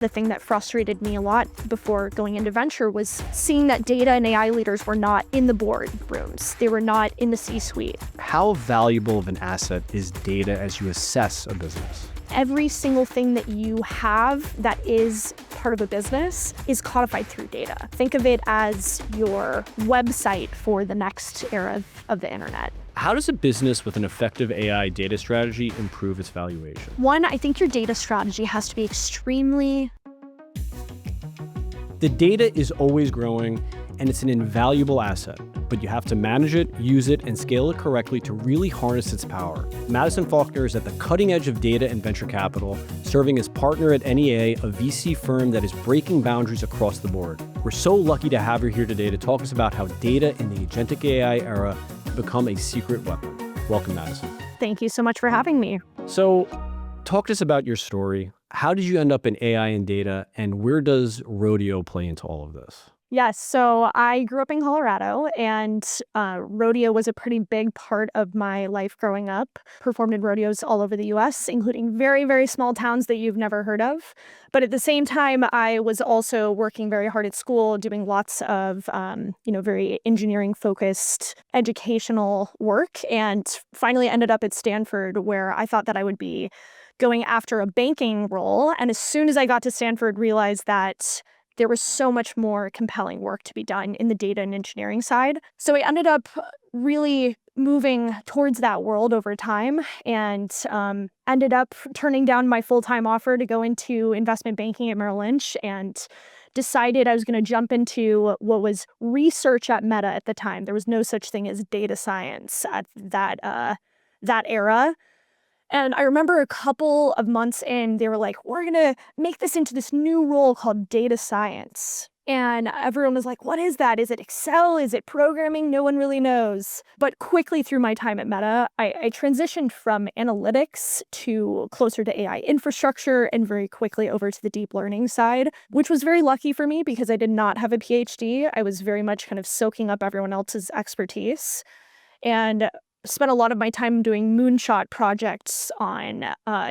The thing that frustrated me a lot before going into venture was seeing that data and AI leaders were not in the board rooms. They were not in the C-suite. How valuable of an asset is data as you assess a business? Every single thing that you have that is part of a business is codified through data. Think of it as your website for the next era of the internet. How does a business with an effective AI data strategy improve its valuation? One, I think your data strategy has to be extremely... The data is always growing, and it's an invaluable asset, but you have to manage it, use it, and scale it correctly to really harness its power. Madison Faulkner is at the cutting edge of data and venture capital, serving as partner at NEA, a VC firm that is breaking boundaries across the board. We're so lucky to have her here today to talk us about how data in the Agentic AI era become a secret weapon. Welcome, Madison. Thank you so much for having me. So, talk to us about your story. How did you end up in AI and data, and where does rodeo play into all of this? Yes, so I grew up in Colorado, and rodeo was a pretty big part of my life growing up. Performed in rodeos all over the U.S., including very, very small towns that you've never heard of. But at the same time, I was also working very hard at school, doing lots of, very engineering-focused educational work, and finally ended up at Stanford, where I thought that I would be going after a banking role. And as soon as I got to Stanford, realized that there was so much more compelling work to be done in the data and engineering side. So I ended up really moving towards that world over time and ended up turning down my full-time offer to go into investment banking at Merrill Lynch and decided I was going to jump into what was research at Meta at the time. There was no such thing as data science at that era. And I remember a couple of months in, they were like, we're going to make this into this new role called data science. And everyone was like, what is that? Is it Excel? Is it programming? No one really knows. But quickly through my time at Meta, I transitioned from analytics to closer to AI infrastructure and very quickly over to the deep learning side, which was very lucky for me because I did not have a PhD. I was very much kind of soaking up everyone else's expertise. And spent a lot of my time doing moonshot projects on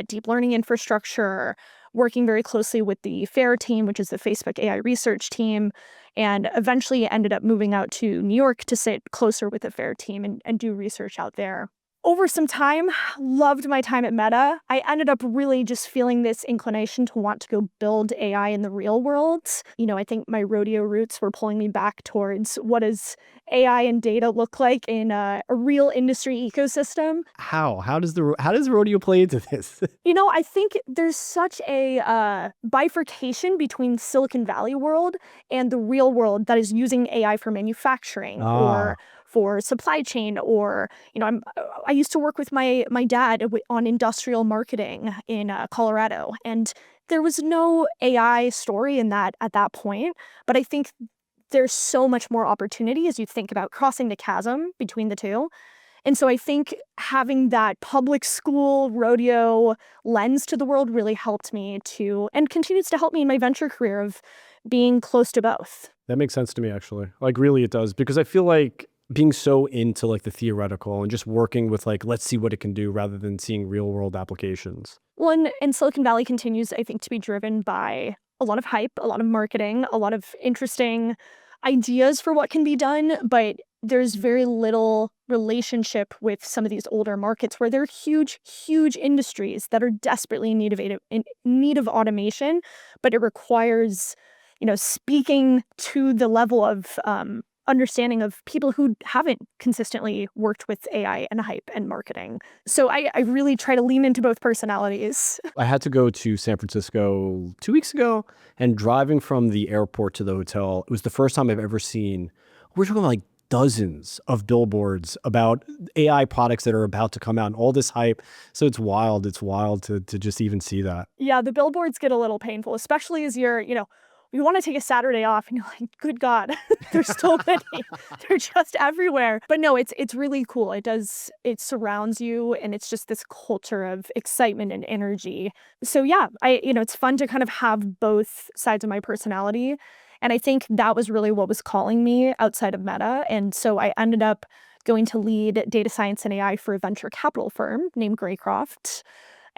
deep learning infrastructure, working very closely with the FAIR team, which is the Facebook AI research team, and eventually ended up moving out to New York to sit closer with the FAIR team and do research out there. Over some time, loved my time at Meta. I ended up really just feeling this inclination to want to go build AI in the real world. I think my rodeo roots were pulling me back towards what does AI and data look like in a real industry ecosystem. How does rodeo play into this? I think there's such a bifurcation between Silicon Valley world and the real world that is using AI for manufacturing or for supply chain, or I used to work with my dad on industrial marketing in Colorado, and there was no AI story in that at that point. But I think there's so much more opportunity as you think about crossing the chasm between the two. And so I think having that public school rodeo lens to the world really helped me and continues to help me in my venture career of being close to both. That makes sense to me, actually. Really it does, because I feel like being so into the theoretical and just working with let's see what it can do rather than seeing real world applications. Well, and Silicon Valley continues, I think, to be driven by a lot of hype, a lot of marketing, a lot of interesting ideas for what can be done, but there's very little relationship with some of these older markets where they're huge, huge industries that are desperately in need of automation, but it requires, speaking to the level of understanding of people who haven't consistently worked with AI and hype and marketing. So I really try to lean into both personalities. I had to go to San Francisco 2 weeks ago, and driving from the airport to the hotel, it was the first time I've ever seen, we're talking dozens of billboards about AI products that are about to come out and all this hype. So it's wild. It's wild to just even see that. Yeah, the billboards get a little painful, especially as you're, you want to take a Saturday off and you're like, good God, there's so many. They're just everywhere. But no, it's really cool. It surrounds you, and it's just this culture of excitement and energy. So yeah, it's fun to kind of have both sides of my personality. And I think that was really what was calling me outside of Meta. And so I ended up going to lead data science and AI for a venture capital firm named Greycroft.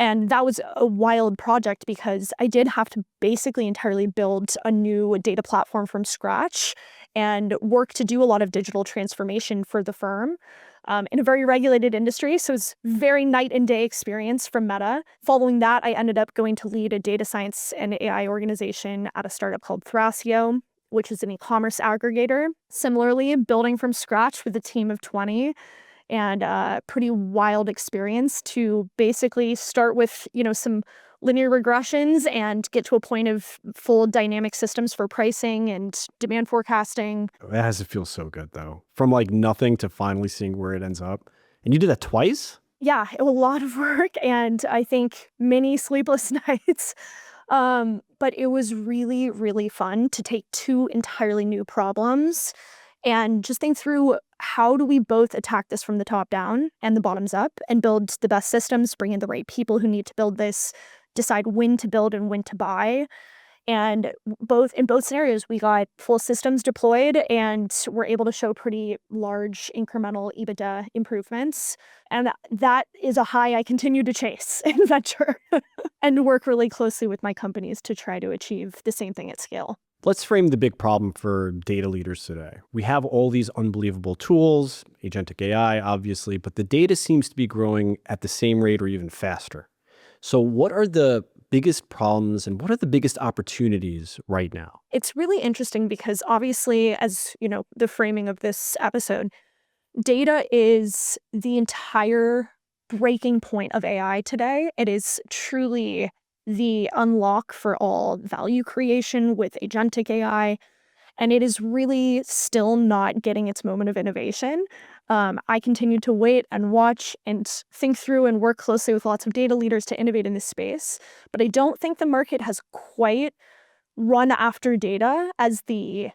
And that was a wild project because I did have to basically entirely build a new data platform from scratch and work to do a lot of digital transformation for the firm in a very regulated industry. So it's very night and day experience from Meta. Following that, I ended up going to lead a data science and AI organization at a startup called Thrasio, which is an e-commerce aggregator. Similarly, building from scratch with a team of 20 and a pretty wild experience to basically start with, some linear regressions and get to a point of full dynamic systems for pricing and demand forecasting. It has to feel so good, though. From like nothing to finally seeing where it ends up. And you did that twice? Yeah, a lot of work and I think many sleepless nights. But it was really, really fun to take two entirely new problems and just think through how do we both attack this from the top down and the bottoms up and build the best systems, bring in the right people who need to build this, decide when to build and when to buy. And in both scenarios, we got full systems deployed and were able to show pretty large incremental EBITDA improvements. And that is a high I continue to chase in venture and work really closely with my companies to try to achieve the same thing at scale. Let's frame the big problem for data leaders today. We have all these unbelievable tools, agentic AI, obviously, but the data seems to be growing at the same rate or even faster. So what are the biggest problems and what are the biggest opportunities right now? It's really interesting because obviously, as the framing of this episode, data is the entire breaking point of AI today. It is truly the unlock for all value creation with agentic AI. And it is really still not getting its moment of innovation. I continue to wait and watch and think through and work closely with lots of data leaders to innovate in this space. But I don't think the market has quite run after data as the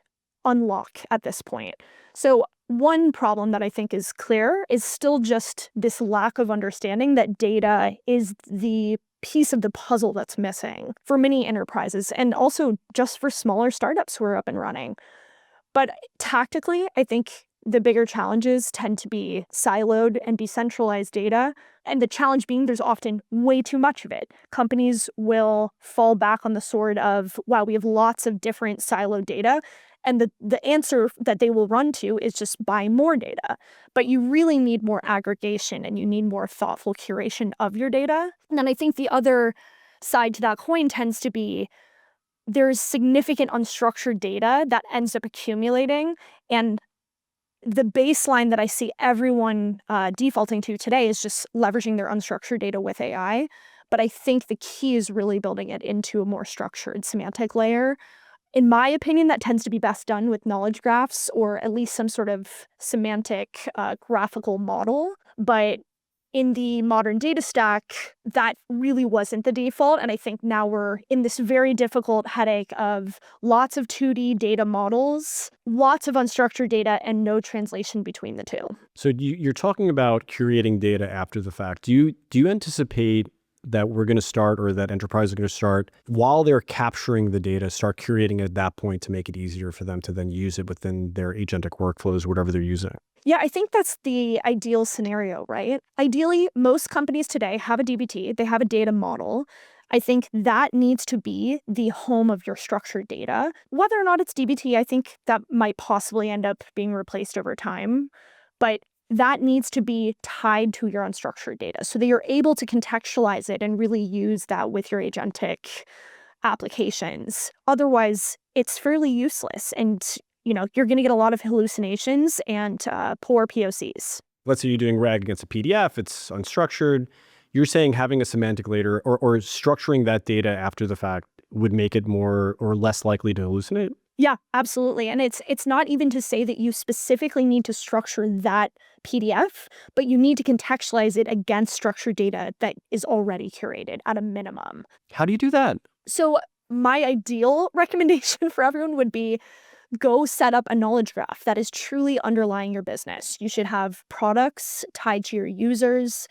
unlock at this point. So one problem that I think is clear is still just this lack of understanding that data is the piece of the puzzle that's missing for many enterprises and also just for smaller startups who are up and running. But tactically, I think the bigger challenges tend to be siloed and decentralized data. And the challenge being there's often way too much of it. Companies will fall back on the sword of, wow, we have lots of different siloed data. And the answer that they will run to is just buy more data. But you really need more aggregation and you need more thoughtful curation of your data. And then I think the other side to that coin tends to be there's significant unstructured data that ends up accumulating. And the baseline that I see everyone defaulting to today is just leveraging their unstructured data with AI. But I think the key is really building it into a more structured semantic layer. In my opinion, that tends to be best done with knowledge graphs or at least some sort of semantic graphical model. But in the modern data stack, that really wasn't the default. And I think now we're in this very difficult headache of lots of 2D data models, lots of unstructured data, and no translation between the two. So you're talking about curating data after the fact. Do you anticipate that we're going to start or that enterprises are going to start while they're capturing the data, start curating at that point to make it easier for them to then use it within their agentic workflows, whatever they're using? Yeah, I think that's the ideal scenario, right? Ideally, most companies today have a DBT, they have a data model. I think that needs to be the home of your structured data. Whether or not it's DBT, I think that might possibly end up being replaced over time. But that needs to be tied to your unstructured data so that you're able to contextualize it and really use that with your agentic applications. Otherwise, it's fairly useless. And you're going to get a lot of hallucinations and poor POCs. Let's say you're doing RAG against a PDF, it's unstructured. You're saying having a semantic layer or structuring that data after the fact would make it more or less likely to hallucinate? Yeah, absolutely. And it's not even to say that you specifically need to structure that PDF, but you need to contextualize it against structured data that is already curated at a minimum. How do you do that? So my ideal recommendation for everyone would be go set up a knowledge graph that is truly underlying your business. You should have products tied to your users,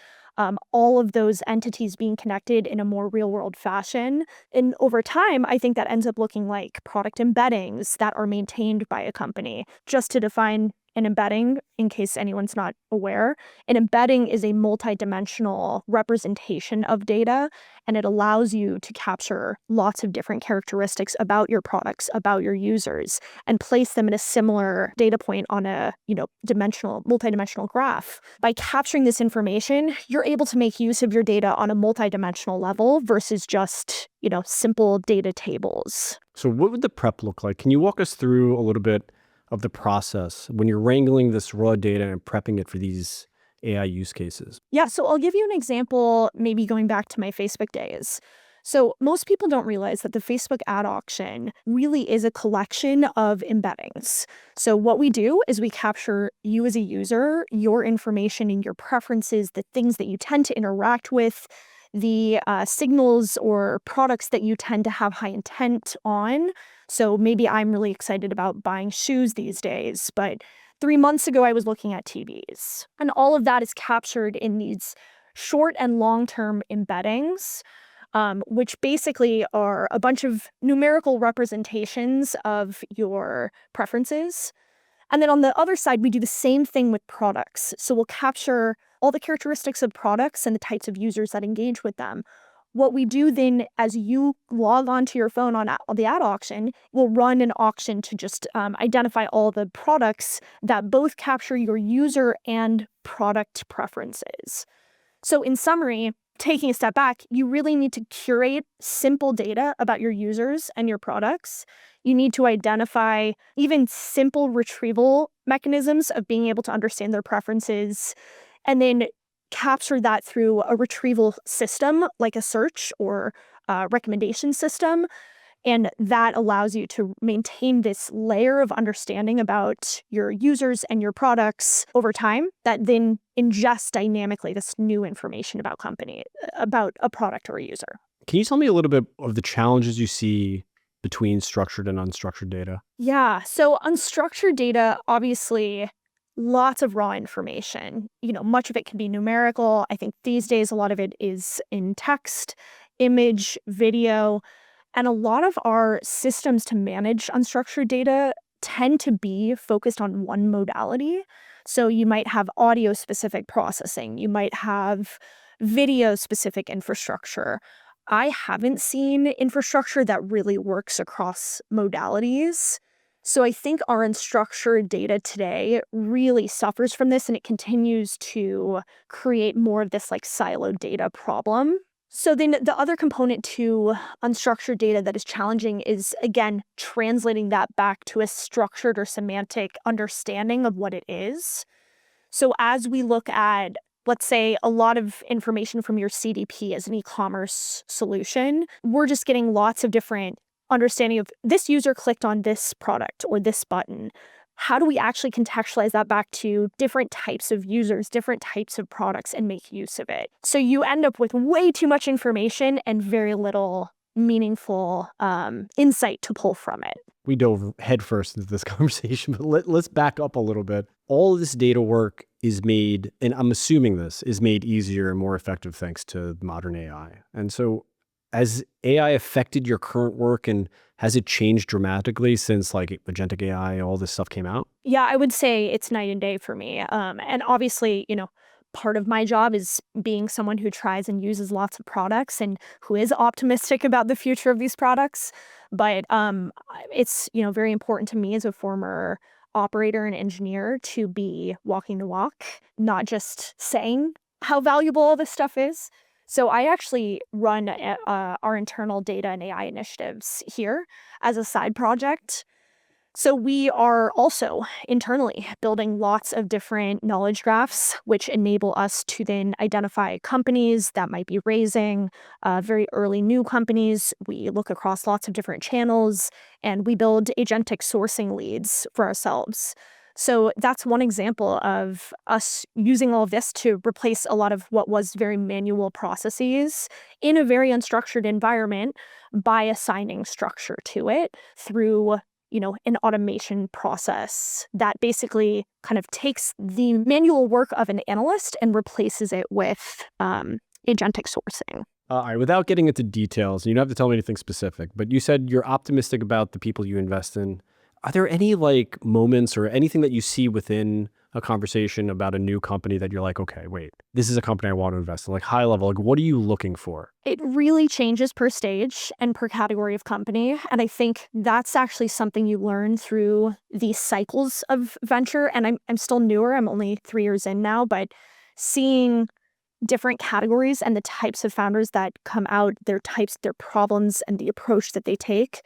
all of those entities being connected in a more real world fashion. And over time, I think that ends up looking like product embeddings that are maintained by a company just to define an embedding, in case anyone's not aware, an embedding is a multidimensional representation of data, and it allows you to capture lots of different characteristics about your products, about your users, and place them in a similar data point on a, multidimensional graph. By capturing this information, you're able to make use of your data on a multidimensional level versus just, simple data tables. So what would the prep look like? Can you walk us through a little bit of the process when you're wrangling this raw data and prepping it for these AI use cases? Yeah, so I'll give you an example, maybe going back to my Facebook days. So most people don't realize that the Facebook ad auction really is a collection of embeddings. So what we do is we capture you as a user, your information and your preferences, the things that you tend to interact with, the signals or products that you tend to have high intent on. So maybe I'm really excited about buying shoes these days, but 3 months ago I was looking at TVs. And all of that is captured in these short and long-term embeddings, which basically are a bunch of numerical representations of your preferences. And then on the other side, we do the same thing with products. So we'll capture all the characteristics of products and the types of users that engage with them. What we do then, as you log onto your phone on the ad auction, we'll run an auction to just identify all the products that both capture your user and product preferences. So in summary, taking a step back, you really need to curate simple data about your users and your products. You need to identify even simple retrieval mechanisms of being able to understand their preferences, and then capture that through a retrieval system like a search or recommendation system. And that allows you to maintain this layer of understanding about your users and your products over time that then ingest dynamically this new information about a product or a user. Can you tell me a little bit of the challenges you see between structured and unstructured data? Yeah, so unstructured data, obviously, lots of raw information. Much of it can be numerical. I think these days a lot of it is in text, image, video. And a lot of our systems to manage unstructured data tend to be focused on one modality. So you might have audio-specific processing. You might have video-specific infrastructure. I haven't seen infrastructure that really works across modalities. So I think our unstructured data today really suffers from this, and it continues to create more of this siloed data problem. So then the other component to unstructured data that is challenging is, again, translating that back to a structured or semantic understanding of what it is. So as we look at, let's say, a lot of information from your CDP as an e-commerce solution, we're just getting lots of different understanding of this user clicked on this product or this button. How do we actually contextualize that back to different types of users, different types of products, and make use of it? So you end up with way too much information and very little meaningful insight to pull from it. We dove headfirst into this conversation, but let's back up a little bit. All of this data work is made, and I'm assuming this is made easier and more effective thanks to modern AI. And so has AI affected your current work, and has it changed dramatically since Agentic AI, all this stuff came out? Yeah, I would say it's night and day for me. And obviously, part of my job is being someone who tries and uses lots of products and who is optimistic about the future of these products. But it's, very important to me as a former operator and engineer to be walking the walk, not just saying how valuable all this stuff is. So I actually run our internal data and AI initiatives here as a side project. So we are also internally building lots of different knowledge graphs, which enable us to then identify companies that might be raising, very early new companies. We look across lots of different channels, and we build agentic sourcing leads for ourselves. So that's one example of us using all of this to replace a lot of what was very manual processes in a very unstructured environment by assigning structure to it through an automation process that basically kind of takes the manual work of an analyst and replaces it with agentic sourcing. All right, without getting into details, you don't have to tell me anything specific, but you said you're optimistic about the people you invest in. Are there any like moments or anything that you see within a conversation about a new company that you're like, okay, wait, this is a company I want to invest in? Like high level, like what are you looking for? It really changes per stage and per category of company. And I think that's actually something you learn through these cycles of venture. And I'm still newer. I'm only 3 years in now, but seeing different categories and the types of founders that come out, their types, their problems, and the approach that they take.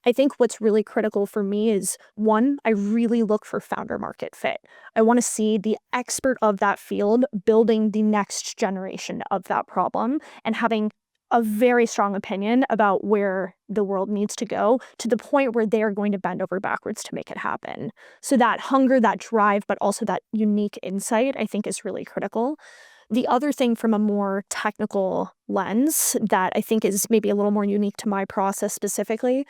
I think what's really critical for me is, one, I really look for founder market fit. I want to see the expert of that field building the next generation of that problem and having a very strong opinion about where the world needs to go, to the point where they are going to bend over backwards to make it happen. So that hunger, that drive, but also that unique insight, I think is really critical. The other thing from a more technical lens that I think is maybe a little more unique to my process specifically,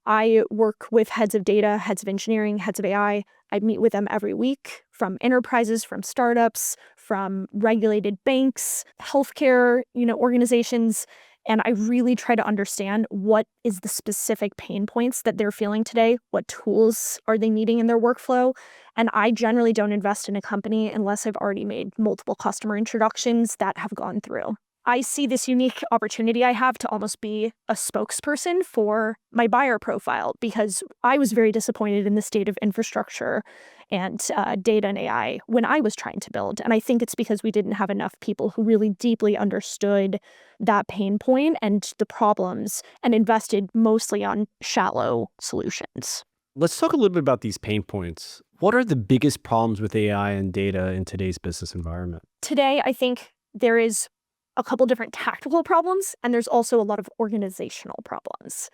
I work with heads of data, heads of engineering, heads of AI. I meet with them every week, from enterprises, from startups, from regulated banks, healthcare, organizations. And I really try to understand what is the specific pain points that they're feeling today, what tools are they needing in their workflow. And I generally don't invest in a company unless I've already made multiple customer introductions that have gone through. I see this unique opportunity I have to almost be a spokesperson for my buyer profile, because I was very disappointed in the state of infrastructure and data and AI when I was trying to build. And I think it's because we didn't have enough people who really deeply understood that pain point and the problems and invested mostly on shallow solutions. Let's talk a little bit about these pain points. What are the biggest problems with AI and data in today's business environment? Today, I think there is a couple different tactical problems, and there's also a lot of organizational problems.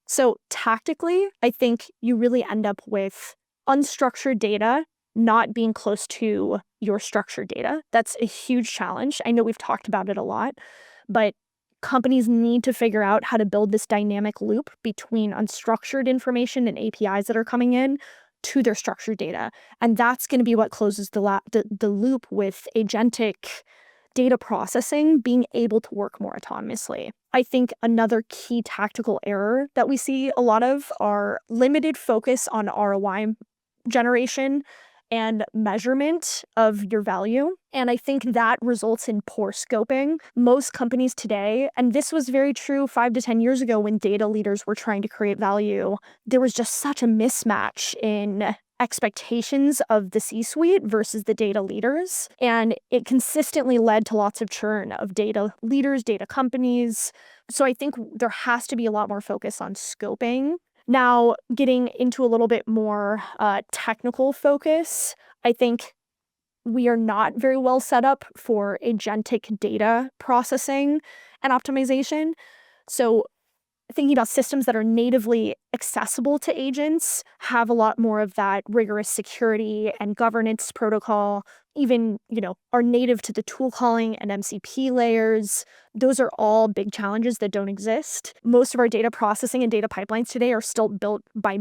So tactically, I think you really end up with unstructured data not being close to your structured data. That's a huge challenge. I know we've talked about it a lot, but companies need to figure out how to build this dynamic loop between unstructured information and APIs that are coming in to their structured data. And that's going to be what closes the loop with agentic data processing being able to work more autonomously. I think another key tactical error that we see a lot of are limited focus on ROI generation and measurement of your value. And I think that results in poor scoping. Most companies today, and this was very true 5 to 10 years ago when data leaders were trying to create value, there was just such a mismatch in expectations of the C-suite versus the data leaders. And it consistently led to lots of churn of data leaders, data companies. So I think there has to be a lot more focus on scoping. Now, getting into a little bit more technical focus, I think we are not very well set up for agentic data processing and optimization. So thinking about systems that are natively accessible to agents have a lot more of that rigorous security and governance protocol, even, are native to the tool calling and MCP layers. Those are all big challenges that don't exist. Most of our data processing and data pipelines today are still built by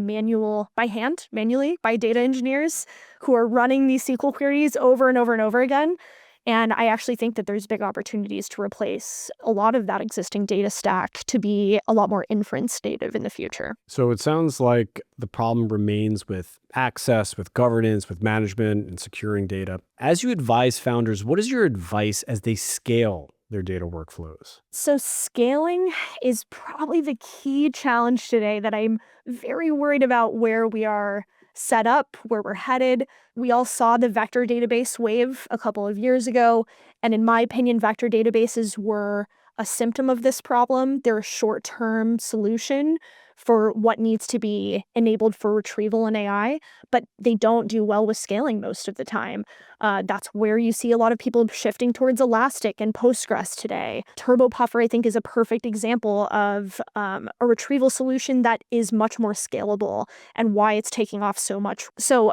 hand, manually, by data engineers who are running these SQL queries over and over and over again. And I actually think that there's big opportunities to replace a lot of that existing data stack to be a lot more inference native in the future. So it sounds like the problem remains with access, with governance, with management, and securing data. As you advise founders, what is your advice as they scale their data workflows? So scaling is probably the key challenge today that I'm very worried about where we are set up, where we're headed. We all saw the vector database wave a couple of years ago. And in my opinion, vector databases were a symptom of this problem. They're a short-term solution for what needs to be enabled for retrieval in AI, but they don't do well with scaling most of the time. That's where you see a lot of people shifting towards Elastic and Postgres today. TurboPuffer, I think, is a perfect example of a retrieval solution that is much more scalable and why it's taking off so much. So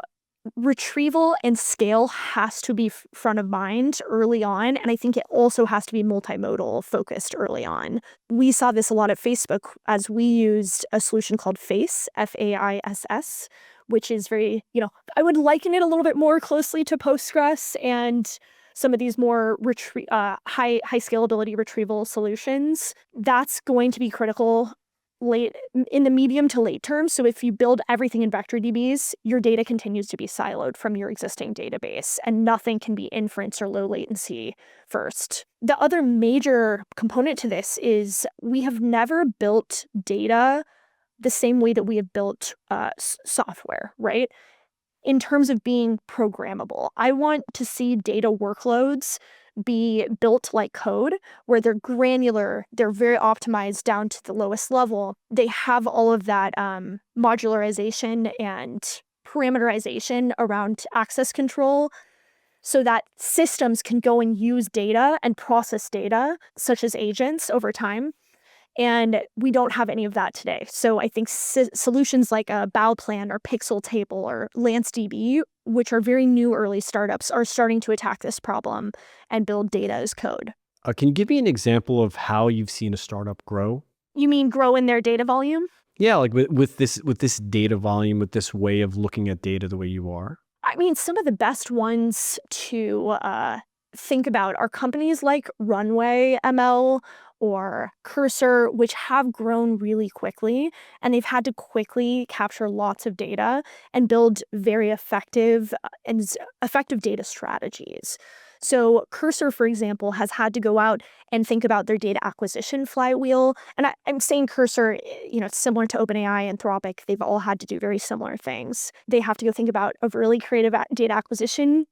retrieval and scale has to be front of mind early on. And I think it also has to be multimodal focused early on. We saw this a lot at Facebook as we used a solution called Face, FAISS, which is very, I would liken it a little bit more closely to Postgres and some of these more high scalability retrieval solutions. That's going to be critical in the medium to late term. So if you build everything in vector DBs, your data continues to be siloed from your existing database, and nothing can be inference or low latency first. The other major component to this is we have never built data the same way that we have built software, right? In terms of being programmable, I want to see data workloads be built like code, where they're granular, they're very optimized down to the lowest level. They have all of that modularization and parameterization around access control so that systems can go and use data and process data, such as agents, over time. And we don't have any of that today. So I think solutions like a Bowplan or Pixel Table or LanceDB, which are very new early startups, are starting to attack this problem and build data as code. Can you give me an example of how you've seen a startup grow? You mean grow in their data volume? Yeah, like with this data volume, with this way of looking at data the way you are. I mean, some of the best ones to think about are companies like Runway ML or Cursor, which have grown really quickly, and they've had to quickly capture lots of data and build very effective effective data strategies. So Cursor, for example, has had to go out and think about their data acquisition flywheel. And I'm saying Cursor, it's similar to OpenAI, Anthropic. They've all had to do very similar things. They have to go think about a really creative data acquisition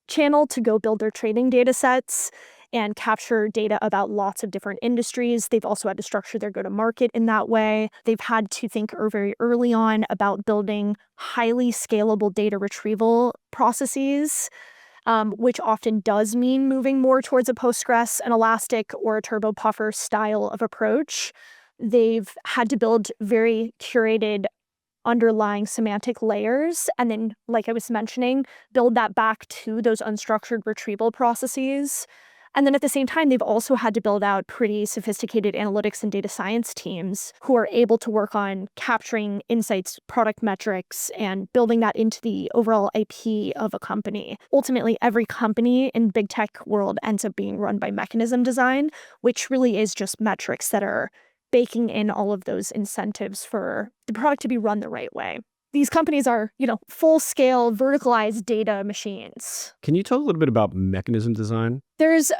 channel to go build their training data sets and capture data about lots of different industries. They've also had to structure their go-to-market in that way. They've had to think very early on about building highly scalable data retrieval processes, which often does mean moving more towards a Postgres, an Elastic, or a Turbo Puffer style of approach. They've had to build very curated underlying semantic layers, and then, like I was mentioning, build that back to those unstructured retrieval processes. And then at the same time, they've also had to build out pretty sophisticated analytics and data science teams who are able to work on capturing insights, product metrics, and building that into the overall IP of a company. Ultimately, every company in big tech world ends up being run by mechanism design, which really is just metrics that are baking in all of those incentives for the product to be run the right way. These companies are, full-scale, verticalized data machines. Can you talk a little bit about mechanism design? There's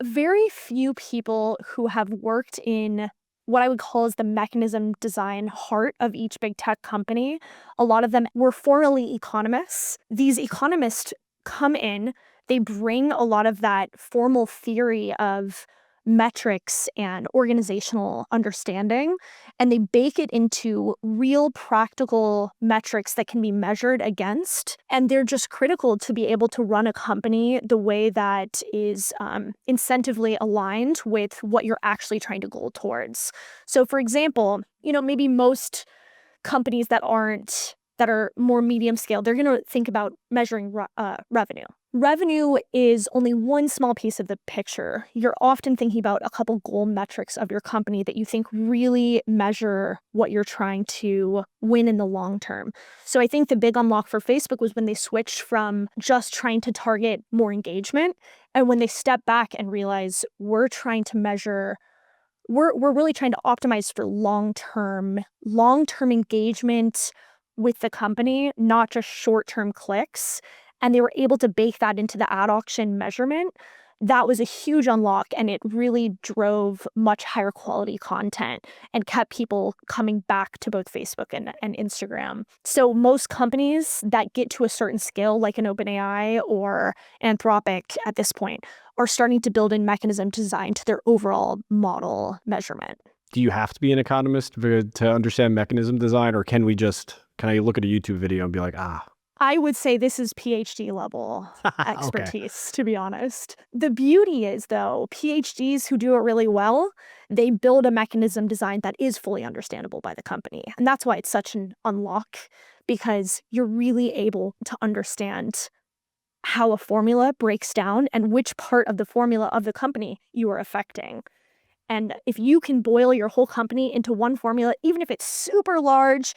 very few people who have worked in what I would call as the mechanism design heart of each big tech company. A lot of them were formerly economists. These economists come in, they bring a lot of that formal theory of metrics and organizational understanding, and they bake it into real practical metrics that can be measured against. And they're just critical to be able to run a company the way that is incentively aligned with what you're actually trying to goal towards. So for example, maybe most companies that are more medium scale, they're going to think about measuring revenue. Revenue is only one small piece of the picture. You're often thinking about a couple goal metrics of your company that you think really measure what you're trying to win in the long term. So I think the big unlock for Facebook was when they switched from just trying to target more engagement, and when they step back and realize we're trying to measure, we're really trying to optimize for long-term engagement with the company, not just short-term clicks. And they were able to bake that into the ad auction measurement. That was a huge unlock, and it really drove much higher quality content and kept people coming back to both Facebook and Instagram. So most companies that get to a certain scale, like an OpenAI or Anthropic at this point, are starting to build in mechanism design to their overall model measurement. Do you have to be an economist to understand mechanism design, or can I look at a YouTube video and be like, I would say this is PhD level expertise, Okay. to be honest. The beauty is, though, PhDs who do it really well, they build a mechanism design that is fully understandable by the company. And that's why it's such an unlock, because you're really able to understand how a formula breaks down and which part of the formula of the company you are affecting. And if you can boil your whole company into one formula, even if it's super large,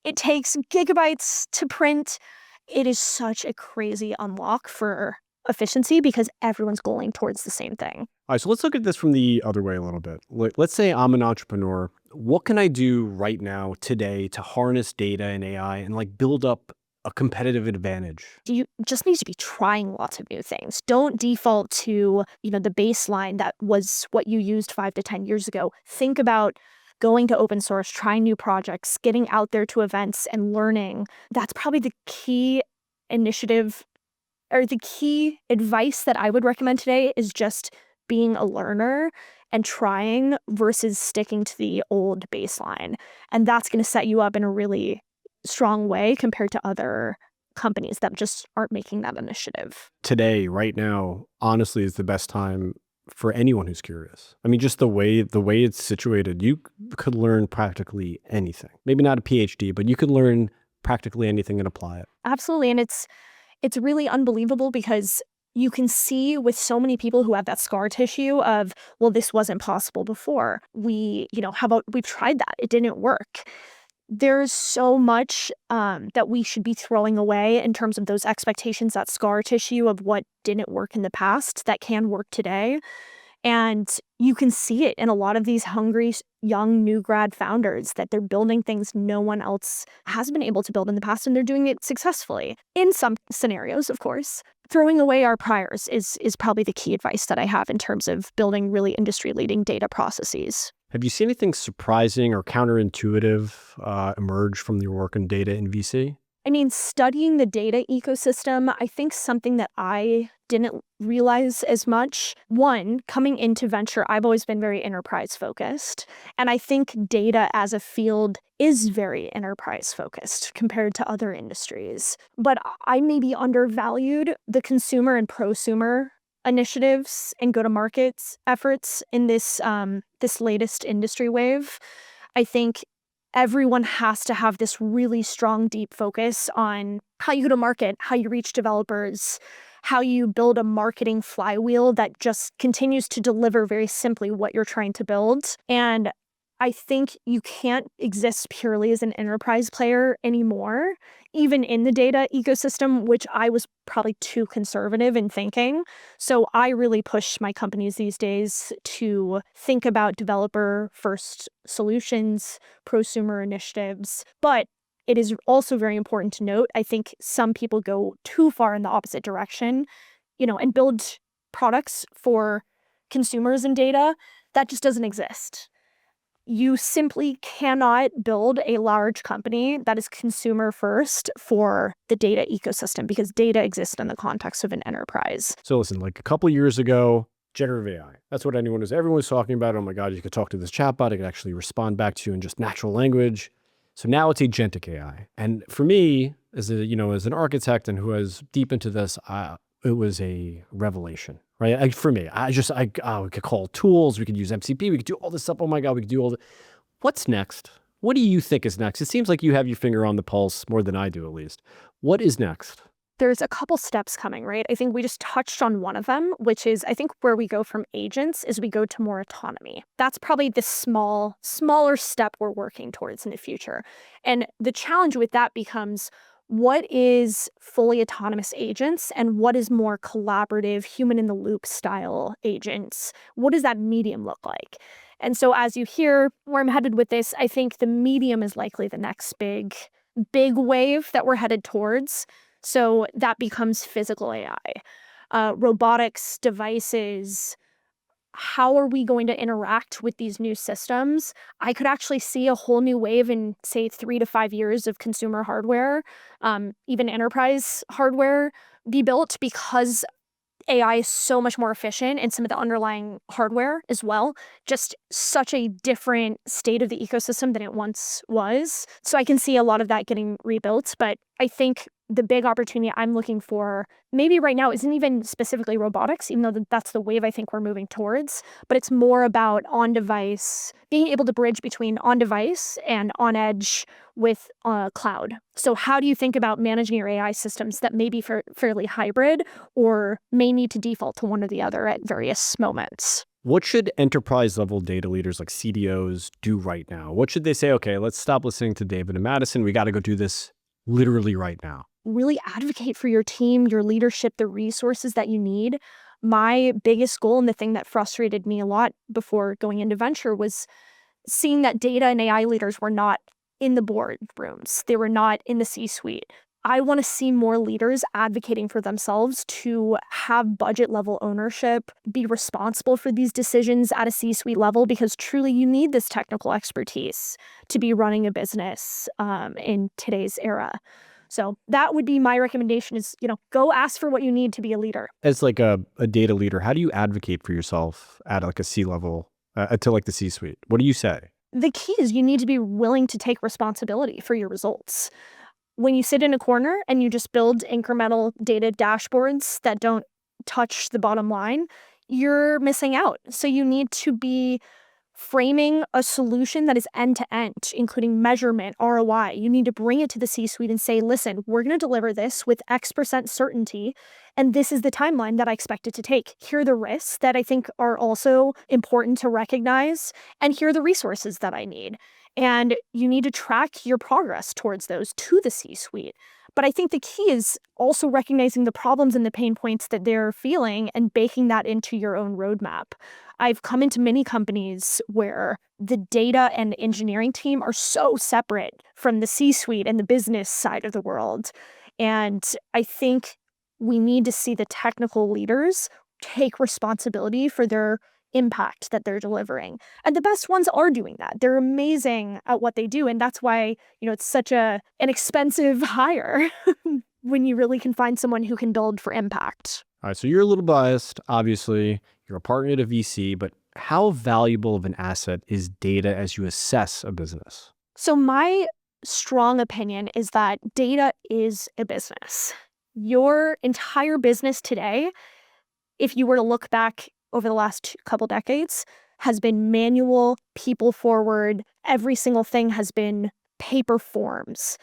it takes gigabytes to print, it is such a crazy unlock for efficiency because everyone's going towards the same thing. All right, so let's look at this from the other way a little bit. Let's say I'm an entrepreneur. What can I do right now, today, to harness data and AI and build up a competitive advantage? You just need to be trying lots of new things. Don't default to, the baseline that was what you used 5 to 10 years ago. Think about going to open source, trying new projects, getting out there to events and learning. That's probably the key initiative or the key advice that I would recommend today is just being a learner and trying versus sticking to the old baseline. And that's going to set you up in a really strong way compared to other companies that just aren't making that initiative. Today, right now, honestly, is the best time for anyone who's curious. I mean, just the way it's situated, you could learn practically anything. Maybe not a PhD, but you could learn practically anything and apply it. Absolutely. And it's really unbelievable because you can see with so many people who have that scar tissue of, well, this wasn't possible before. How about we've tried that? It didn't work. There's so much that we should be throwing away in terms of those expectations, that scar tissue of what didn't work in the past that can work today. And you can see it in a lot of these hungry young new grad founders that they're building things no one else has been able to build in the past, and they're doing it successfully. In some scenarios, of course. Throwing away our priors is probably the key advice that I have in terms of building really industry-leading data processes. Have you seen anything surprising or counterintuitive emerge from your work in data in VC? I mean, studying the data ecosystem, I think something that I didn't realize as much. One, coming into venture, I've always been very enterprise focused. And I think data as a field is very enterprise focused compared to other industries. But I maybe undervalued the consumer and prosumer initiatives and go-to-markets efforts in this latest industry wave. I think everyone has to have this really strong, deep focus on how you go to market, how you reach developers, how you build a marketing flywheel that just continues to deliver very simply what you're trying to build. And I think you can't exist purely as an enterprise player anymore, even in the data ecosystem, which I was probably too conservative in thinking. So I really push my companies these days to think about developer-first solutions, prosumer initiatives. But it is also very important to note, I think some people go too far in the opposite direction, and build products for consumers and data that just doesn't exist. You simply cannot build a large company that is consumer first for the data ecosystem because data exists in the context of an enterprise. So listen, a couple years ago, generative AI, that's what everyone was talking about. Oh my God, you could talk to this chatbot, it could actually respond back to you in just natural language. So now it's agentic AI. And for me, as an architect and who is deep into this, it was a revelation, right? For me, we could call tools, we could use MCP, we could do all this stuff. Oh my God, we could do all the. What's next? What do you think is next? It seems like you have your finger on the pulse more than I do, at least. What is next? There's a couple steps coming, right? I think we just touched on one of them, which is I think where we go from agents is we go to more autonomy. That's probably the smaller step we're working towards in the future. And the challenge with that becomes, what is fully autonomous agents and what is more collaborative, human-in-the-loop style agents? What does that medium look like? And so as you hear where I'm headed with this, I think the medium is likely the next big wave that we're headed towards. So that becomes physical AI, robotics, devices. How are we going to interact with these new systems? I could actually see a whole new wave in, say, 3 to 5 years of consumer hardware, even enterprise hardware be built because AI is so much more efficient and some of the underlying hardware as well. Just such a different state of the ecosystem than it once was. So I can see a lot of that getting rebuilt, but I think the big opportunity I'm looking for maybe right now isn't even specifically robotics, even though that's the wave I think we're moving towards, but it's more about on-device, being able to bridge between on-device and on-edge with cloud. So how do you think about managing your AI systems that may be fairly hybrid or may need to default to one or the other at various moments? What should enterprise level data leaders like CDOs do right now? What should they say? Okay, let's stop listening to David and Madison. We got to go do this literally right now. really advocate for your team, your leadership, the resources that you need. My biggest goal, and the thing that frustrated me a lot before going into venture, was seeing that data and AI leaders were not in the boardrooms. They were not in the C-suite. I want to see more leaders advocating for themselves to have budget level ownership, be responsible for these decisions at a C-suite level, because truly you need this technical expertise to be running a business in today's era. So that would be my recommendation is, go ask for what you need to be a leader. As like a data leader, how do you advocate for yourself at like a C-level to like the C-suite? What do you say? The key is you need to be willing to take responsibility for your results. When you sit in a corner and you just build incremental data dashboards that don't touch the bottom line, you're missing out. So you need to be framing a solution that is end-to-end, including measurement, ROI. You need to bring it to the C-suite and say, listen, we're going to deliver this with X% certainty, and this is the timeline that I expect it to take. Here are the risks that I think are also important to recognize, and here are the resources that I need. And you need to track your progress towards those to the C-suite. But I think the key is also recognizing the problems and the pain points that they're feeling and baking that into your own roadmap. I've come into many companies where the data and engineering team are so separate from the C-suite and the business side of the world. And I think we need to see the technical leaders take responsibility for their impact that they're delivering. And the best ones are doing that. They're amazing at what they do. And that's why, it's such an expensive hire when you really can find someone who can build for impact. All right, so you're a little biased, obviously. You're a partner at a VC, but how valuable of an asset is data as you assess a business? So my strong opinion is that data is a business. Your entire business today, if you were to look back over the last couple decades, has been manual, people forward. Every single thing has been paper forms.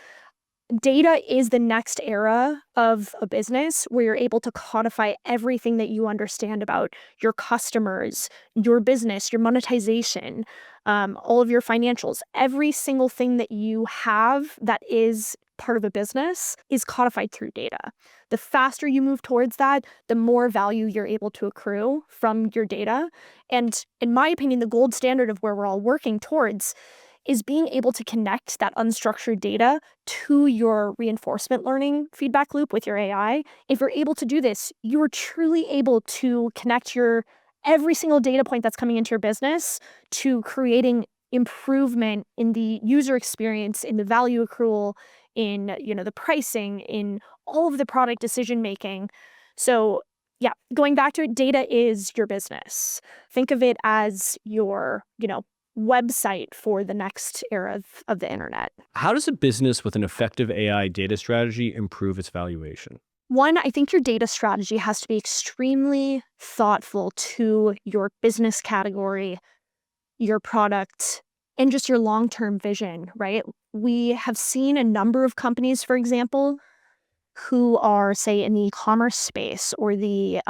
Data is the next era of a business where you're able to codify everything that you understand about your customers, your business, your monetization, all of your financials. Every single thing that you have that is part of a business is codified through data. The faster you move towards that, the more value you're able to accrue from your data. And in my opinion, the gold standard of where we're all working towards is being able to connect that unstructured data to your reinforcement learning feedback loop with your AI. If you're able to do this, you are truly able to connect your every single data point that's coming into your business to creating improvement in the user experience, in the value accrual, in the pricing, in all of the product decision making. So yeah, going back to it, data is your business. Think of it as your, website for the next era of the internet. How does a business with an effective AI data strategy improve its valuation? One, I think your data strategy has to be extremely thoughtful to your business category, your product, and just your long-term vision, right? We have seen a number of companies, for example, who are, say, in the e-commerce space or the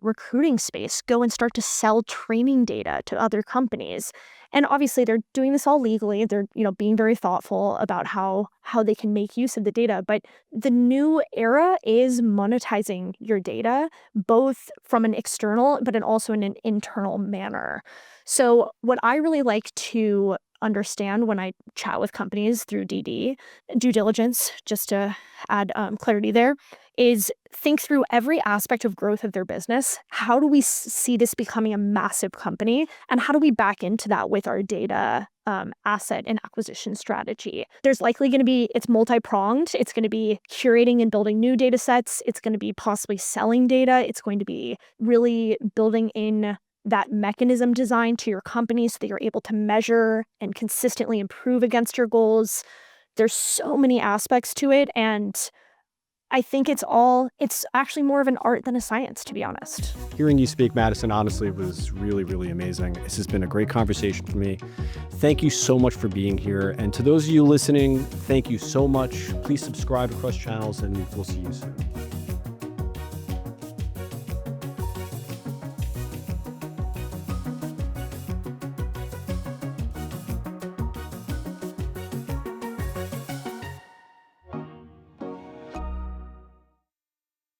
recruiting space, go and start to sell training data to other companies. And obviously, they're doing this all legally. They're, being very thoughtful about how they can make use of the data. But the new era is monetizing your data, both from an external, but also in an internal manner. So what I really like to understand when I chat with companies through DD, due diligence, just to add clarity there, is think through every aspect of growth of their business. How do we see this becoming a massive company? And how do we back into that with our data asset and acquisition strategy? There's likely going to be, it's multi-pronged. It's going to be curating and building new data sets. It's going to be possibly selling data. It's going to be really building in that mechanism design to your company so that you're able to measure and consistently improve against your goals. There's so many aspects to it, and I think it's actually more of an art than a science, to be honest. Hearing you speak, Madison, honestly, was really, really amazing. This has been a great conversation for me. Thank you so much for being here. And to those of you listening, thank you so much. Please subscribe across channels, and we'll see you soon.